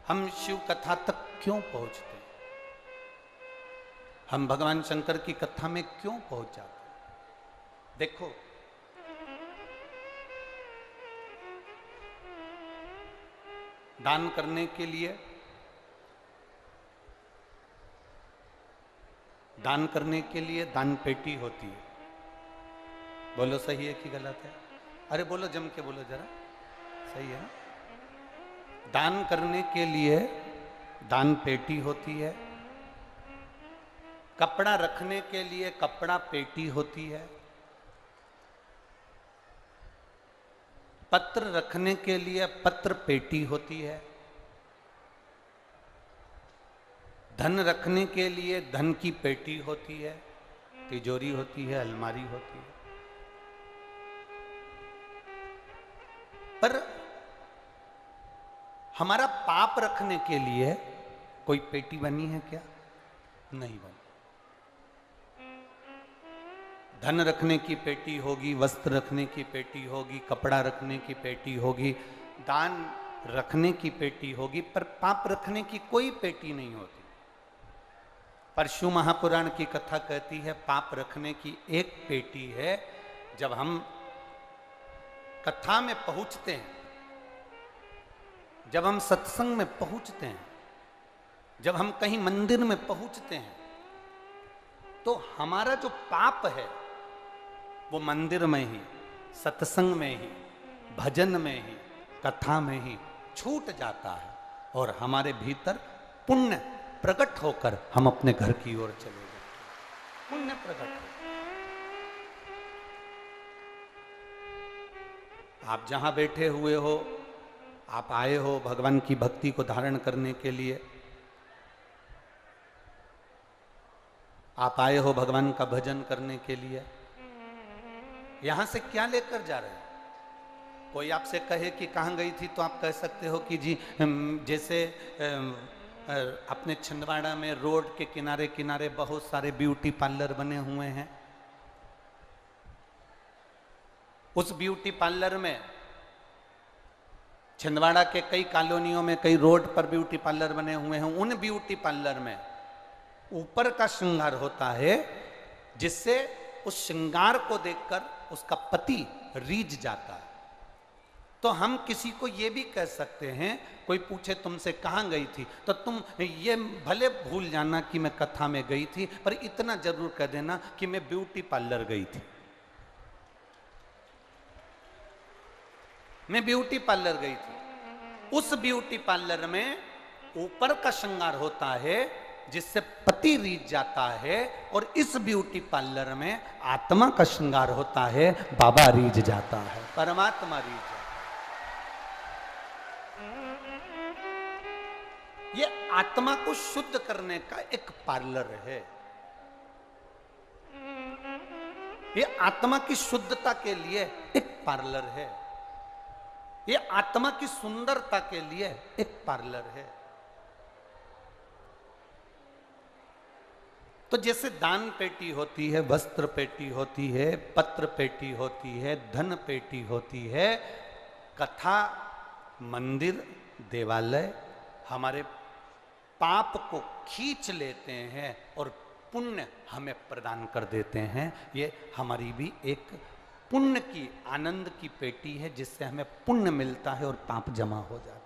हम शिव कथा तक क्यों पहुंचते हैं? हम भगवान शंकर की कथा में क्यों पहुंच जाते हैं? देखो, दान करने के लिए, दान पेटी होती है। बोलो सही है कि गलत है? अरे बोलो, जम के बोलो जरा, सही है ना? दान करने के लिए दान पेटी होती है, कपड़ा रखने के लिए कपड़ा पेटी होती है, पत्र रखने के लिए पत्र पेटी होती है, धन रखने के लिए धन की पेटी होती है, तिजोरी होती है, अलमारी होती है। पर हमारा पाप रखने के लिए कोई पेटी बनी है क्या? नहीं बनी। धन रखने की पेटी होगी, वस्त्र रखने की पेटी होगी, कपड़ा रखने की पेटी होगी, दान रखने की पेटी होगी, पर पाप रखने की कोई पेटी नहीं होती। पर शिव महापुराण की कथा कहती है पाप रखने की एक पेटी है। जब हम कथा में पहुंचते हैं, जब हम सत्संग में पहुंचते हैं, जब हम कहीं मंदिर में पहुंचते हैं, तो हमारा जो पाप है वो मंदिर में ही, सत्संग में ही, भजन में ही, कथा में ही छूट जाता है और हमारे भीतर पुण्य प्रकट होकर हम अपने घर की ओर चले जाते। पुण्य प्रकट हो। आप जहां बैठे हुए हो, आप आए हो भगवान की भक्ति को धारण करने के लिए, आप आए हो भगवान का भजन करने के लिए, यहां से क्या लेकर जा रहे हैं? कोई आपसे कहे कि कहां गई थी, तो आप कह सकते हो कि जी जैसे अपने छिंदवाड़ा में रोड के किनारे किनारे बहुत सारे ब्यूटी पार्लर बने हुए हैं, उस ब्यूटी पार्लर में, छिंदवाड़ा के कई कॉलोनियों में, कई रोड पर ब्यूटी पार्लर बने हुए हैं, उन ब्यूटी पार्लर में ऊपर का श्रृंगार होता है जिससे उस श्रृंगार को देखकर उसका पति रीझ जाता है। तो हम किसी को यह भी कह सकते हैं, कोई पूछे तुमसे कहां गई थी, तो तुम ये भले भूल जाना कि मैं कथा में गई थी, पर इतना जरूर कह देना कि मैं ब्यूटी पार्लर गई थी। मैं ब्यूटी पार्लर गई थी। उस ब्यूटी पार्लर में ऊपर का श्रृंगार होता है जिससे पति रीझ जाता है, और इस ब्यूटी पार्लर में आत्मा का श्रृंगार होता है, बाबा रीझ जाता है, परमात्मा रीझ जाता है। ये आत्मा को शुद्ध करने का एक पार्लर है। ये आत्मा की शुद्धता के लिए एक पार्लर है। ये आत्मा की सुंदरता के लिए एक पार्लर है। तो जैसे दान पेटी होती है, वस्त्र पेटी होती है, पत्र पेटी होती है, धन पेटी होती है, कथा, मंदिर, देवालय हमारे पाप को खींच लेते हैं और पुण्य हमें प्रदान कर देते हैं। ये हमारी भी एक पुण्य की, आनंद की पेटी है जिससे हमें पुण्य मिलता है और पाप जमा हो जाता है।